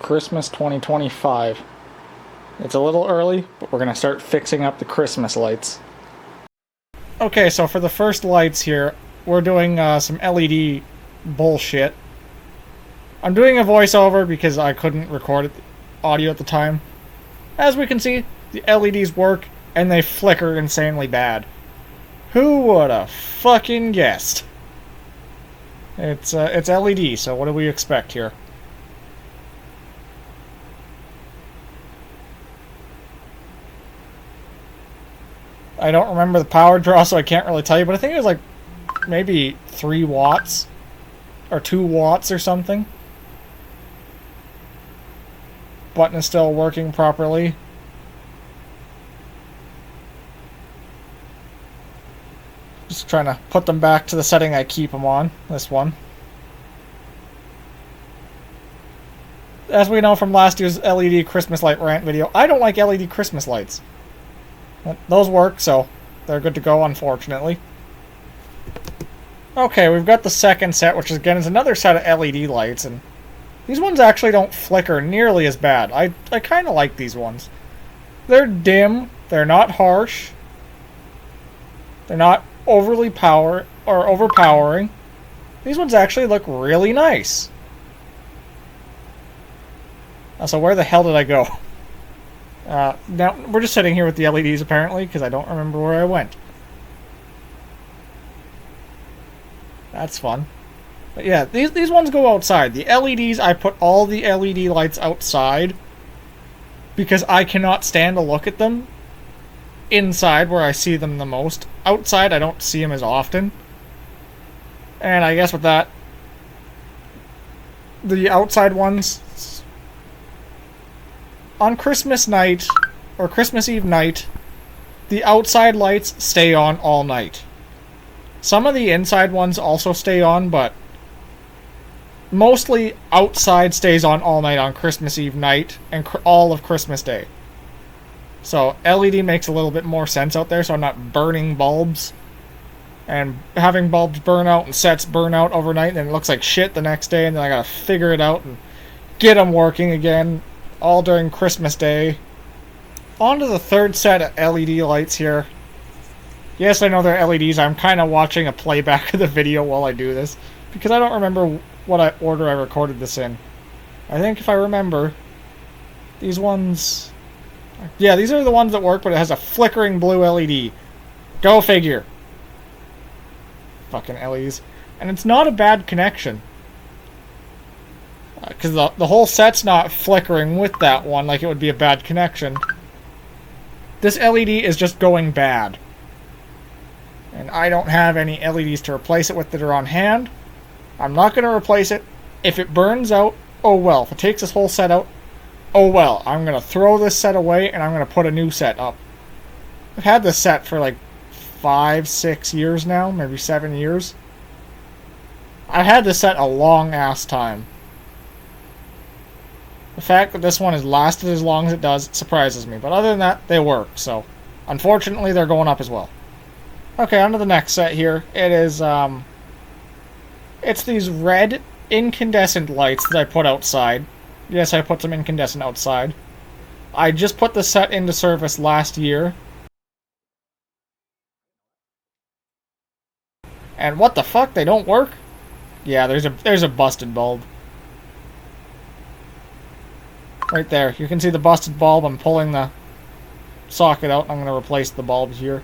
Christmas 2025. It's a little early, but we're going to start fixing up the Christmas lights. Okay, so for the first lights here, we're doing some LED bullshit. I'm doing a voiceover because I couldn't record audio at the time. As we can see, the LEDs work, and they flicker insanely bad. Who would have fucking guessed? It's LED, so what do we expect here? I don't remember the power draw, so I can't really tell you, but I think it was like maybe 3 watts or 2 watts or something. Button is still working properly. Just trying to put them back to the setting I keep them on, this one. As we know from last year's LED Christmas light rant video, I don't like LED Christmas lights. But those work, so they're good to go, unfortunately. Okay, we've got the second set, which again is another set of LED lights, and these ones actually don't flicker nearly as bad. I kind of like these ones. They're dim, they're not harsh, they're not overly overpowering. These ones actually look really nice. So where the hell did I go? Now, we're just sitting here with the LEDs, apparently, because I don't remember where I went. That's fun. But yeah, these ones go outside. The LEDs, I put all the LED lights outside because I cannot stand to look at them inside where I see them the most. Outside, I don't see them as often. And I guess with that, the outside ones, on Christmas night, or Christmas Eve night, the outside lights stay on all night. Some of the inside ones also stay on, but mostly outside stays on all night on Christmas Eve night and all of Christmas Day. So LED makes a little bit more sense out there, so I'm not burning bulbs and having bulbs burn out and sets burn out overnight, and then it looks like shit the next day, and then I gotta figure it out and get them working again, all during Christmas Day. On to the third set of LED lights here. Yes, I know they're LEDs. I'm kind of watching a playback of the video while I do this, because I don't remember what order I recorded this in. I think if I remember, these ones... Yeah, these are the ones that work, but it has a flickering blue LED. Go figure. Fucking LEDs. And it's not a bad connection. Because the whole set's not flickering with that one like it would be a bad connection. This LED is just going bad. And I don't have any LEDs to replace it with that are on hand. I'm not going to replace it. If it burns out, oh well. If it takes this whole set out, oh well. I'm going to throw this set away and I'm going to put a new set up. I've had this set for like 5-6 years now, maybe 7 years. I've had this set a long ass time. The fact that this one has lasted as long as it does surprises me, but other than that, they work, so unfortunately they're going up as well. Okay, on to the next set here. It is, it's these red incandescent lights that I put outside. Yes, I put some incandescent outside. I just put the set into service last year. And what the fuck, they don't work? Yeah, there's a busted bulb. Right there. You can see the busted bulb. I'm pulling the socket out. I'm going to replace the bulb here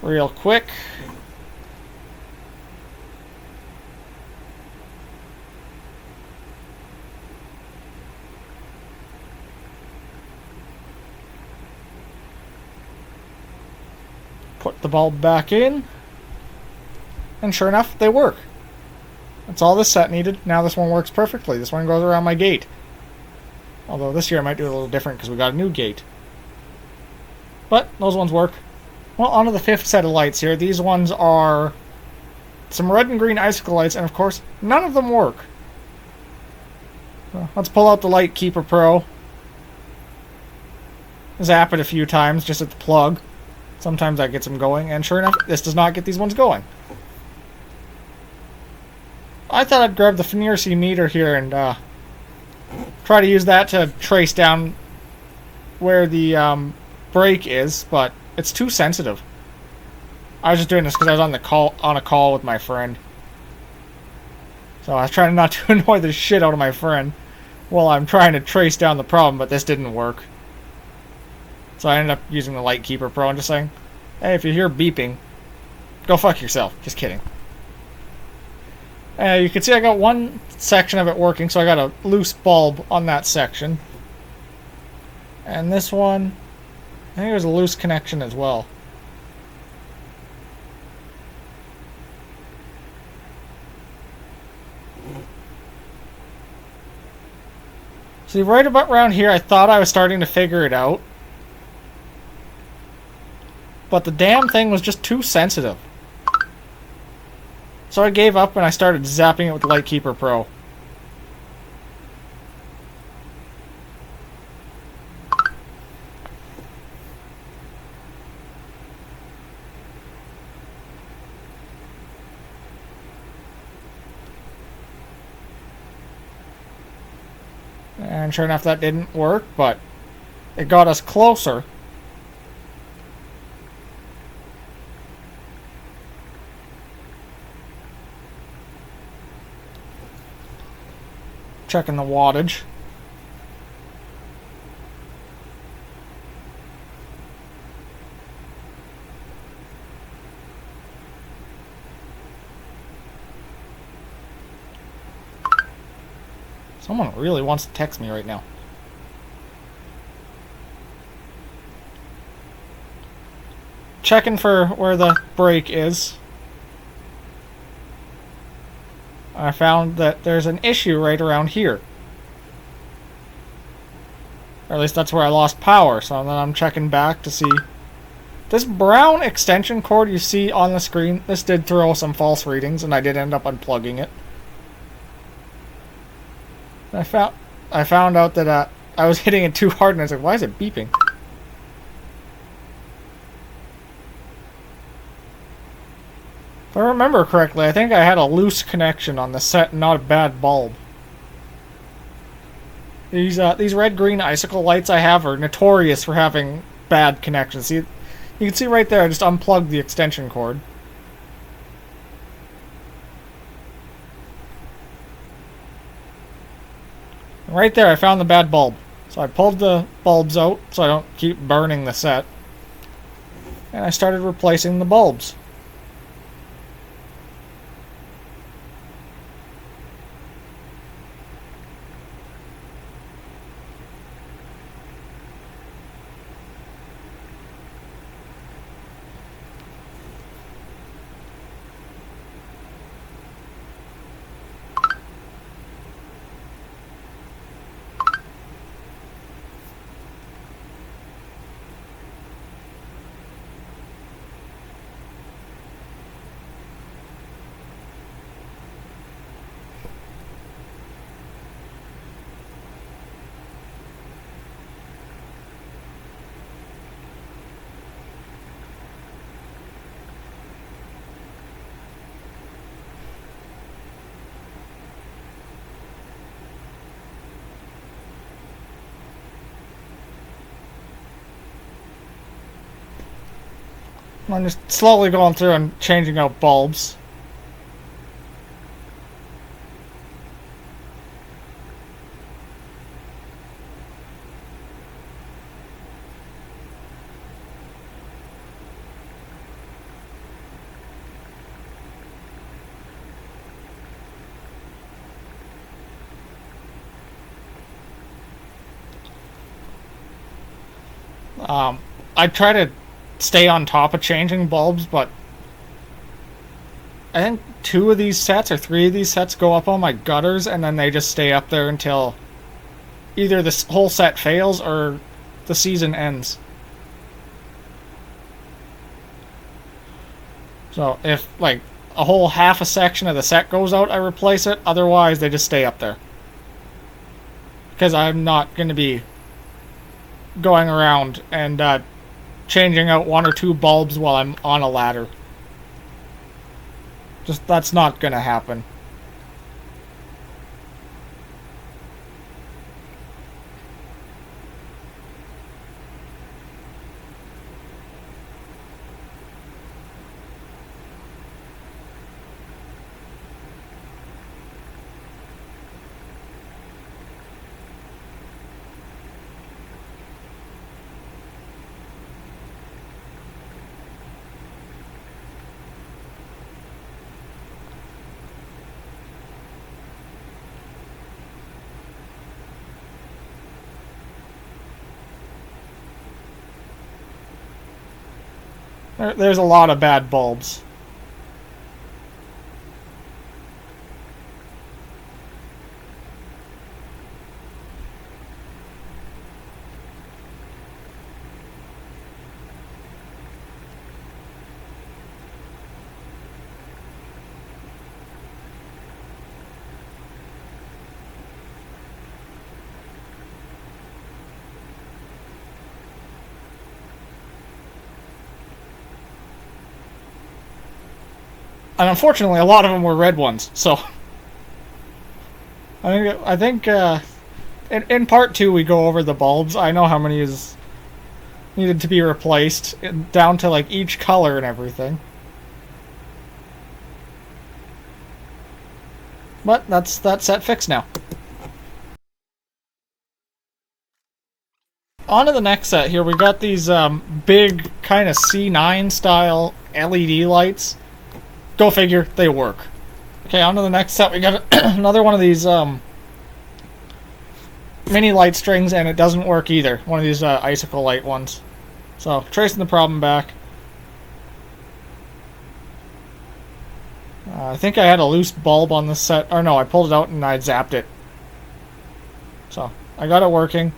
real quick. Put the bulb back in. And sure enough, they work. That's all this set needed. Now this one works perfectly. This one goes around my gate. Although this year I might do it a little different because we got a new gate. But those ones work. Well, on to the fifth set of lights here. These ones are some red and green icicle lights, and of course, none of them work. So let's pull out the Light Keeper Pro. Zap it a few times just at the plug. Sometimes that gets them going, and sure enough, this does not get these ones going. I thought I'd grab the Fenirsi meter here and try to use that to trace down where the break is, but it's too sensitive. I was just doing this because I was on a call with my friend. So I was trying not to annoy the shit out of my friend while I'm trying to trace down the problem, but this didn't work. So I ended up using the Lightkeeper Pro and just saying, hey, if you hear beeping, go fuck yourself. Just kidding. You can see I got one section of it working, so I got a loose bulb on that section. And this one, I think there's a loose connection as well. See, right about around here, I thought I was starting to figure it out. But the damn thing was just too sensitive. So I gave up and I started zapping it with Lightkeeper Pro. And sure enough, that didn't work, but it got us closer. Checking the wattage. Someone really wants to text me right now. Checking for where the break is. I found that there's an issue right around here. Or at least that's where I lost power, so then I'm checking back to see. This brown extension cord you see on the screen, this did throw some false readings, and I did end up unplugging it. I found out that I was hitting it too hard, and I was like, why is it beeping? If I remember correctly, I think I had a loose connection on the set, not a bad bulb. These red-green icicle lights I have are notorious for having bad connections. See, you can see right there, I just unplugged the extension cord. Right there, I found the bad bulb. So I pulled the bulbs out so I don't keep burning the set. And I started replacing the bulbs. I'm just slowly going through and changing out bulbs. I try to stay on top of changing bulbs, but I think 2 of these sets or 3 of these sets go up on my gutters, and then they just stay up there until either this whole set fails or the season ends. So if like a whole half a section of the set goes out, I replace it. Otherwise, they just stay up there. Because I'm not going to be going around and changing out 1 or 2 bulbs while I'm on a ladder. Just, that's not going to happen. There's a lot of bad bulbs. And unfortunately, a lot of them were red ones. So I think in part 2 we go over the bulbs. I know how many is needed to be replaced down to like each color and everything. But that's that set fixed now. On to the next set here. We got these big kind of C9 style LED lights. Go figure, they work. Okay, on to the next set. We got another one of these mini light strings, and it doesn't work either. One of these icicle light ones. So, tracing the problem back. I think I had a loose bulb on this set. Or no, I pulled it out and I zapped it. So, I got it working.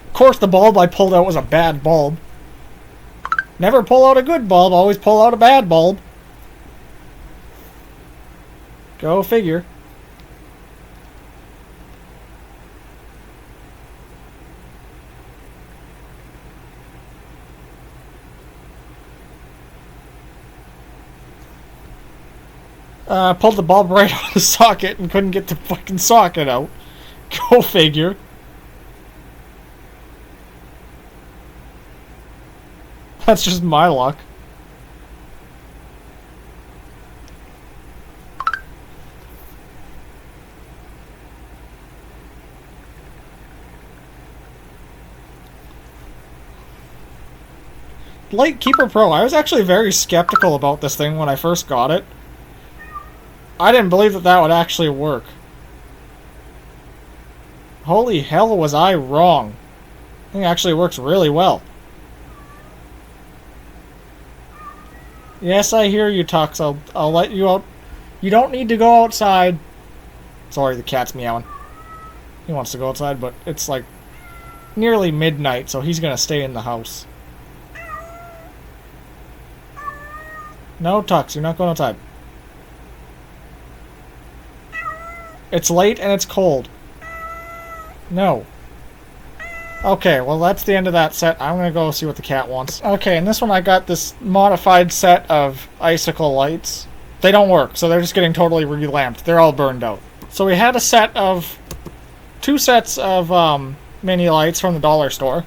Of course, the bulb I pulled out was a bad bulb. Never pull out a good bulb, always pull out a bad bulb. Go figure. Pulled the bulb right out of the socket and couldn't get the fucking socket out. Go figure. That's just my luck. Lightkeeper Pro. I was actually very skeptical about this thing when I first got it. I didn't believe that that would actually work. Holy hell, was I wrong. I think it actually works really well. Yes, I hear you, Tux. I'll let you out. You don't need to go outside. Sorry, the cat's meowing. He wants to go outside, but it's like nearly midnight, so he's gonna stay in the house. No, Tux, you're not going outside. It's late and it's cold. No. Okay, well that's the end of that set. I'm gonna go see what the cat wants. Okay, in this one I got this modified set of icicle lights. They don't work, so they're just getting totally relamped. They're all burned out. So we had a set of... 2 sets of mini lights from the dollar store.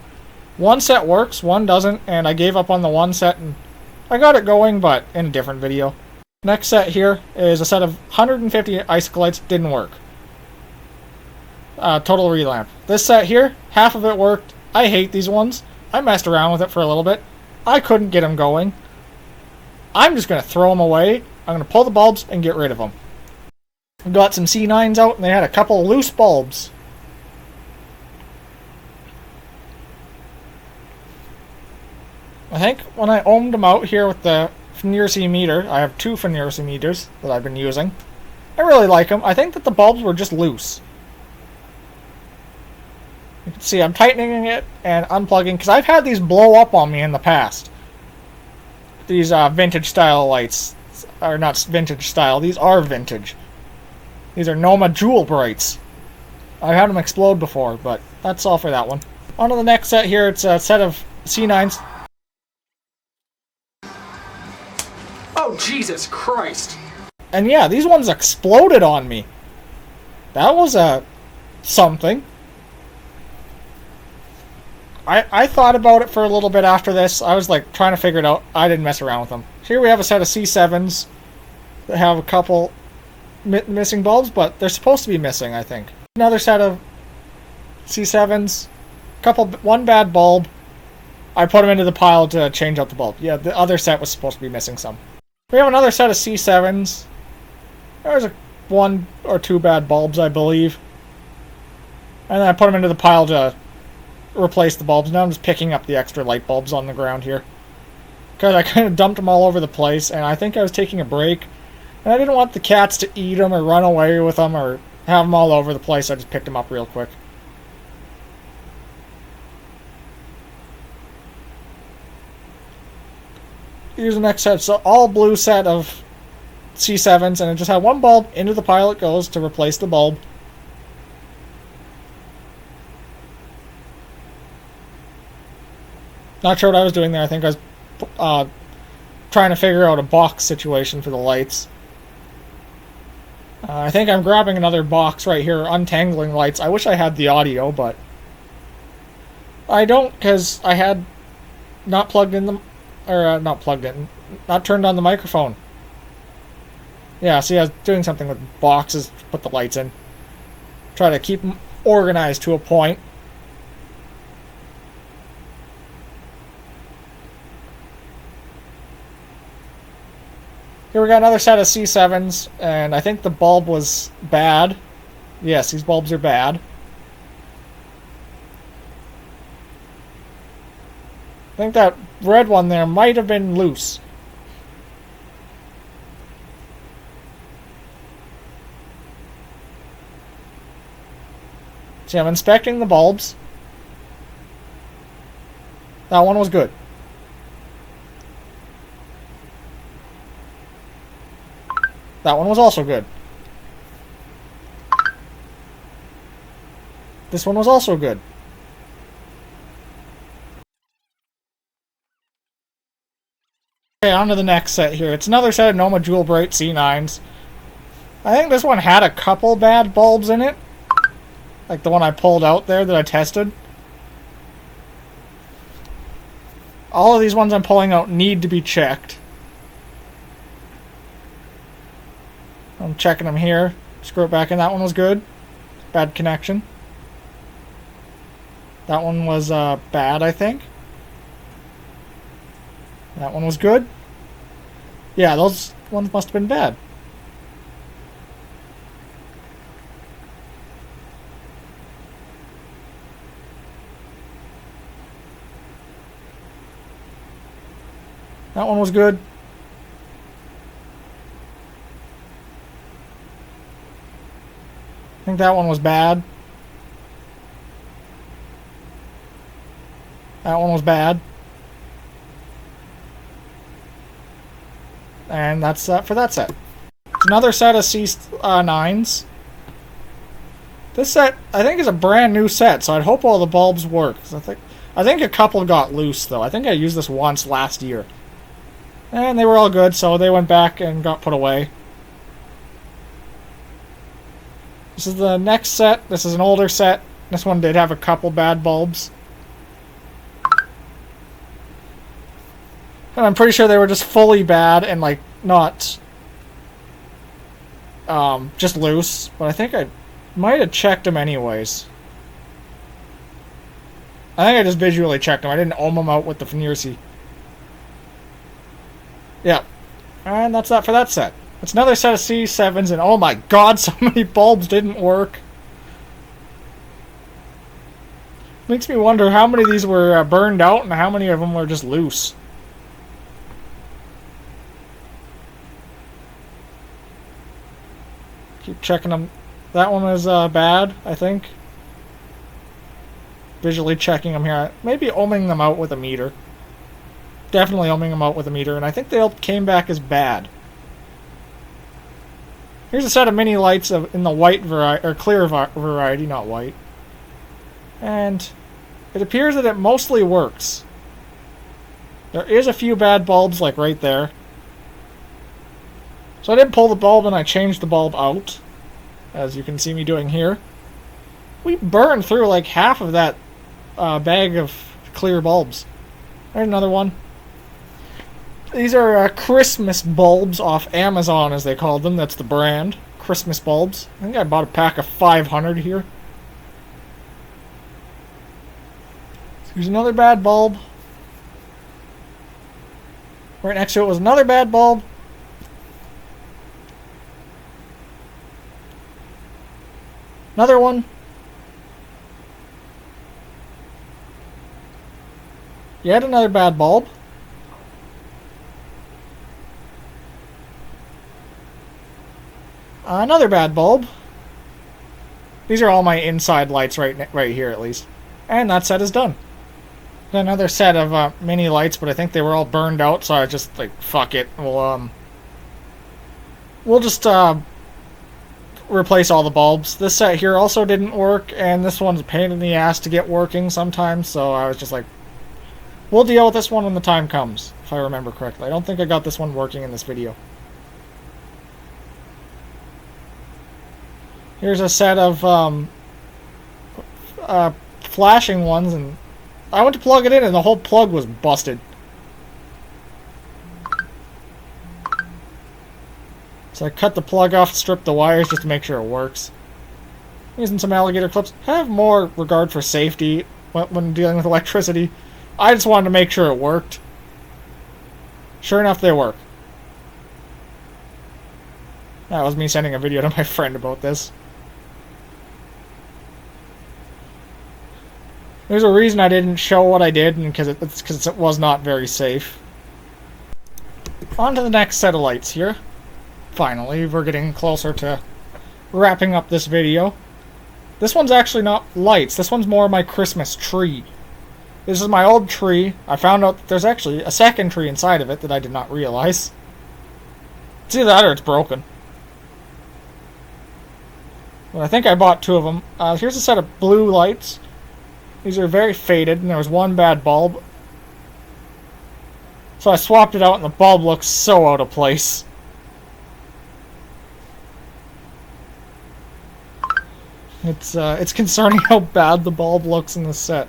One set works, one doesn't, and I gave up on the one set and I got it going, but in a different video. Next set here is a set of 150 icicle lights. Didn't work. Total relamp. This set here, half of it worked. I hate these ones. I messed around with it for a little bit. I couldn't get them going. I'm just going to throw them away. I'm going to pull the bulbs and get rid of them. Got some C9s out, and they had a couple of loose bulbs. I think when I ohmed them out here with the Fnirsi meter, I have 2 Fnirsi meters that I've been using. I really like them. I think that the bulbs were just loose. You can see I'm tightening it and unplugging, because I've had these blow up on me in the past. These vintage style lights are not vintage style, these are vintage. These are Noma Jewel Brights. I've had them explode before, but that's all for that one. On to the next set here, it's a set of C9s. Oh, Jesus Christ! And yeah, these ones exploded on me. That was something. I thought about it for a little bit after this. I was like trying to figure it out. I didn't mess around with them. Here we have a set of C7s that have a couple missing bulbs, but they're supposed to be missing, I think. Another set of C7s, one bad bulb. I put them into the pile to change out the bulb. Yeah, the other set was supposed to be missing some. We have another set of C7s. There's 1 or 2 bad bulbs, I believe. And then I put them into the pile to replace the bulbs. Now I'm just picking up the extra light bulbs on the ground here. Because I kind of dumped them all over the place, and I think I was taking a break. And I didn't want the cats to eat them or run away with them or have them all over the place. I just picked them up real quick. Here's the next set. So all blue set of C7s, and it just had one bulb. Into the pile it goes to replace the bulb. Not sure what I was doing there. I think I was trying to figure out a box situation for the lights. I think I'm grabbing another box right here, untangling lights. I wish I had the audio, but I don't, because I had not plugged in the, or not plugged in, not turned on the microphone. Yeah, see, I was doing something with boxes to put the lights in. Try to keep them organized to a point. Here we got another set of C7s, and I think the bulb was bad. Yes, these bulbs are bad. I think that red one there might have been loose. See, I'm inspecting the bulbs. That one was good. That one was also good. This one was also good. Okay, on to the next set here. It's another set of Noma Jewel Bright C9s. I think this one had a couple bad bulbs in it. Like the one I pulled out there that I tested. All of these ones I'm pulling out need to be checked. I'm checking them here. Screw it back in. That one was good. Bad connection. That one was bad, I think. That one was good. Yeah, those ones must have been bad. That one was good. I think that one was bad. That one was bad. And that's for that set. It's another set of C9s. This set, I think, is a brand new set, so I'd hope all the bulbs work. I think a couple got loose, though. I think I used this once last year. And they were all good, so they went back and got put away. This is the next set. This is an older set. This one did have a couple bad bulbs. And I'm pretty sure they were just fully bad and, like, not just loose. But I think I might have checked them anyways. I think I just visually checked them. I didn't ohm them out with the Fnirsi. Yeah. And that's that for that set. It's another set of C7s, and oh my god, so many bulbs didn't work. Makes me wonder how many of these were burned out and how many of them were just loose. Keep checking them. That one is bad, I think. Visually checking them here. Maybe ohming them out with a meter. Definitely ohming them out with a meter, and I think they all came back as bad. Here's a set of mini lights in the white variety, or clear variety, not white. And it appears that it mostly works. There is a few bad bulbs, like right there. So I did pull the bulb and I changed the bulb out, as you can see me doing here. We burned through like half of that bag of clear bulbs. There's another one. These are Christmas bulbs off Amazon, as they call them. That's the brand. Christmas bulbs. I think I bought a pack of 500 here. Here's another bad bulb. Right next to it was another bad bulb. Another one. Yet another bad bulb. Another bad bulb. These are all my inside lights right here, at least. And that set is done. Another set of mini lights, but I think they were all burned out, so I just, like, fuck it. We'll just replace all the bulbs. This set here also didn't work, and this one's a pain in the ass to get working sometimes, so I was just like, we'll deal with this one when the time comes, if I remember correctly. I don't think I got this one working in this video. Here's a set of flashing ones, and I went to plug it in and the whole plug was busted. So I cut the plug off, stripped the wires just to make sure it works. Using some alligator clips. Have more regard for safety when dealing with electricity. I just wanted to make sure it worked. Sure enough, they work. That was me sending a video to my friend about this. There's a reason I didn't show what I did, and because it was not very safe. On to the next set of lights here. Finally, we're getting closer to wrapping up this video. This one's actually not lights. This one's more my Christmas tree. This is my old tree. I found out that there's actually a second tree inside of it that I did not realize. It's either that or it's broken. But I think I bought two of them. Here's a set of blue lights. These are very faded, and there was one bad bulb. So I swapped it out, and the bulb looks so out of place. It's concerning how bad the bulb looks in this set.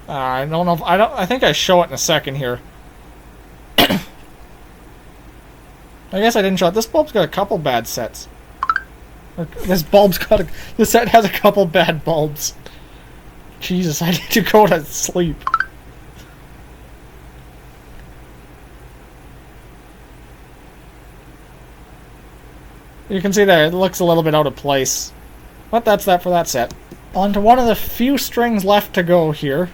I don't know if I think I show it in a second here. I guess I didn't show it. This bulb's got a couple bad sets. This set has a couple bad bulbs. Jesus, I need to go to sleep. You can see there, it looks a little bit out of place. But that's that for that set. On to one of the few strings left to go here.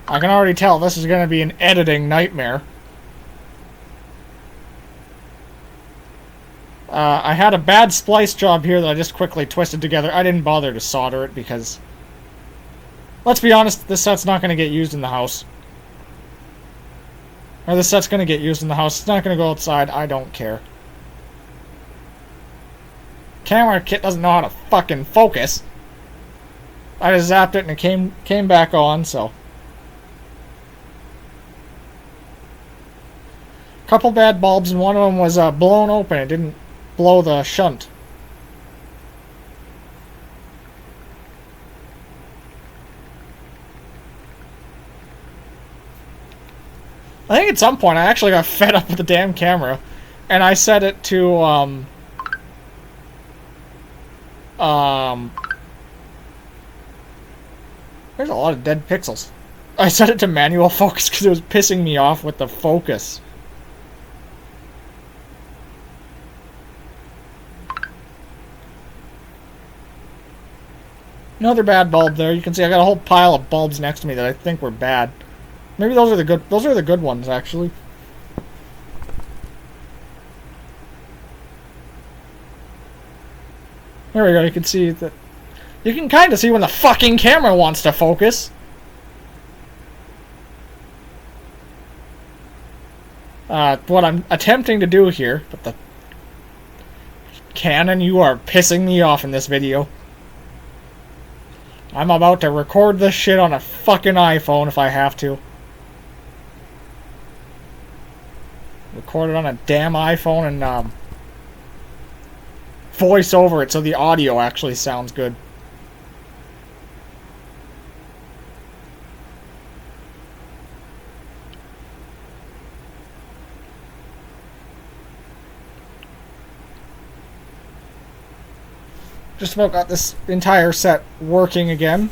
I can already tell this is going to be an editing nightmare. I had a bad splice job here that I just quickly twisted together. I didn't bother to solder it because, let's be honest, this set's not going to get used in the house. Or this set's going to get used in the house. It's not going to go outside. I don't care. Camera kit doesn't know how to fucking focus. I just zapped it and it came back on, so. Couple bad bulbs, and one of them was blown open. It didn't blow the shunt. I think at some point I actually got fed up with the damn camera, and I set it to there's a lot of dead pixels. I set it to manual focus because it was pissing me off with the focus. Another bad bulb there. You can see I got a whole pile of bulbs next to me that I think were bad. Maybe those are the good ones actually. There we go. You can see that. You can kind of see when the fucking camera wants to focus. What I'm attempting to do here, but the Canon, you are pissing me off in this video. I'm about to record this shit on a fucking iPhone if I have to. Record it on a damn iPhone and voice over it so the audio actually sounds good. Just about got this entire set working again.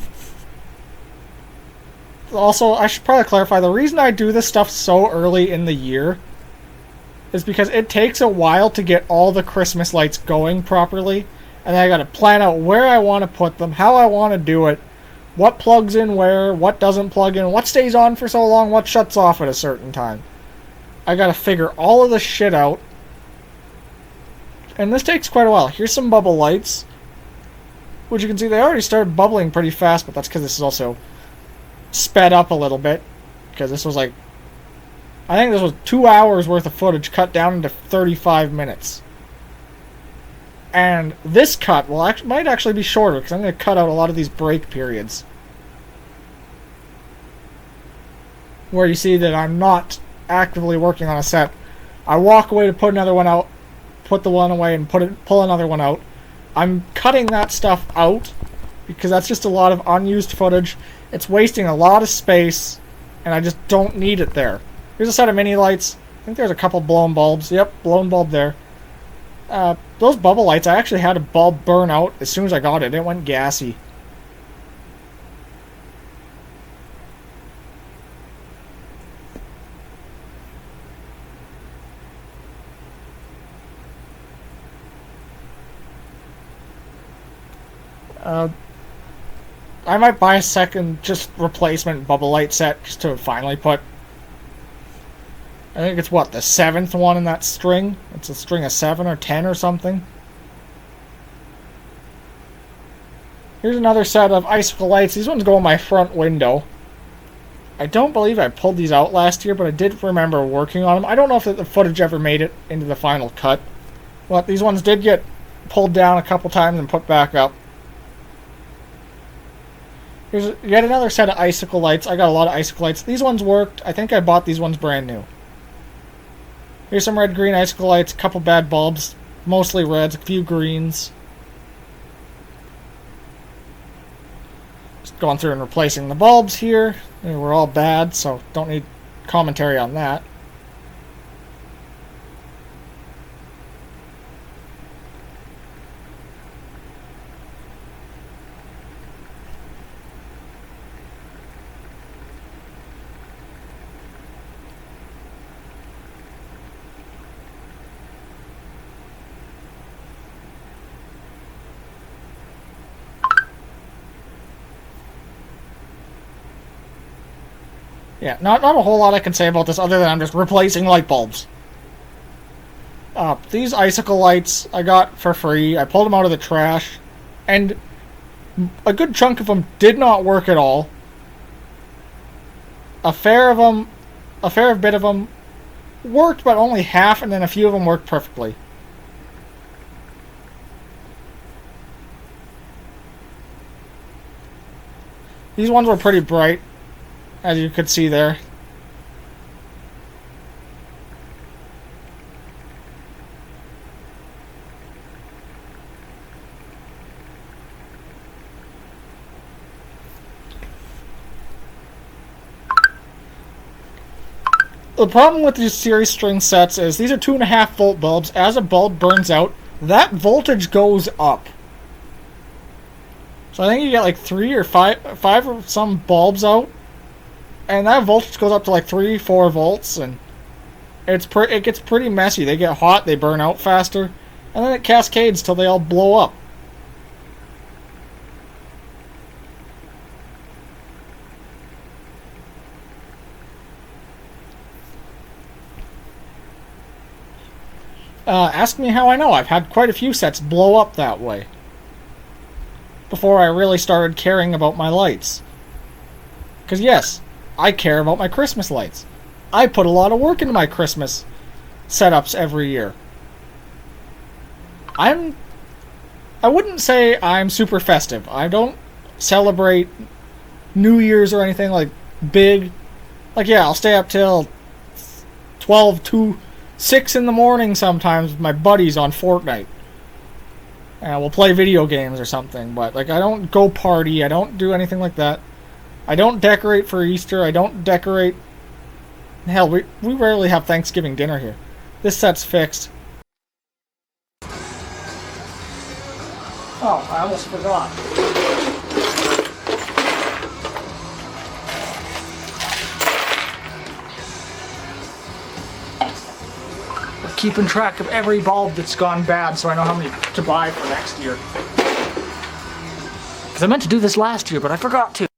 Also, I should probably clarify, the reason I do this stuff so early in the year is because it takes a while to get all the Christmas lights going properly, and then I gotta plan out where I want to put them, how I want to do it, what plugs in where, what doesn't plug in, what stays on for so long, what shuts off at a certain time. I gotta figure all of this shit out, and this takes quite a while. Here's some bubble lights, which you can see they already started bubbling pretty fast, but that's because this is also sped up a little bit, because this was like, I think this was 2 hours worth of footage cut down into 35 minutes. And this cut might actually be shorter, because I'm going to cut out a lot of these break periods, where you see that I'm not actively working on a set. I walk away to put another one out, put the one away, and pull another one out. I'm cutting that stuff out, because that's just a lot of unused footage. It's wasting a lot of space, and I just don't need it there. Here's a set of mini lights. I think there's a couple blown bulbs. Yep, blown bulb there. Those bubble lights, I actually had a bulb burn out as soon as I got it. It went gassy. I might buy a second just replacement bubble light set just to finally put, I think it's what, the 7th one in that string? It's a string of 7 or 10 or something. Here's another set of icicle lights. These ones go in my front window. I don't believe I pulled these out last year, but I did remember working on them. I don't know if the footage ever made it into the final cut. But these ones did get pulled down a couple times and put back up. Here's yet another set of icicle lights. I got a lot of icicle lights. These ones worked. I think I bought these ones brand new. Here's some red-green icicle lights, a couple bad bulbs, mostly reds, a few greens. Just going through and replacing the bulbs here. They were all bad, so don't need commentary on that. Yeah, not a whole lot I can say about this other than I'm just replacing light bulbs. These icicle lights I got for free. I pulled them out of the trash, and a good chunk of them did not work at all. A fair bit of them worked, but only half, and then a few of them worked perfectly. These ones were pretty bright, as you could see there. The problem with these series string sets is these are 2.5 volt bulbs. As a bulb burns out, that voltage goes up. So I think you get like 3 or 5 or some bulbs out, and that voltage goes up to like 3-4 volts, and it gets pretty messy. They get hot, they burn out faster, and then it cascades till they all blow up. Ask me how I know. I've had quite a few sets blow up that way before I really started caring about my lights. Because yes, I care about my Christmas lights. I put a lot of work into my Christmas setups every year. I wouldn't say I'm super festive. I don't celebrate New Year's or anything like big. Like, yeah, I'll stay up till 12, 2, 6 in the morning sometimes with my buddies on Fortnite. And we'll play video games or something. But, like, I don't go party. I don't do anything like that. I don't decorate for Easter. I don't decorate... Hell, we rarely have Thanksgiving dinner here. This set's fixed. Oh, I almost forgot. keeping track of every bulb that's gone bad so I know how many to buy for next year. Because I meant to do this last year, but I forgot to.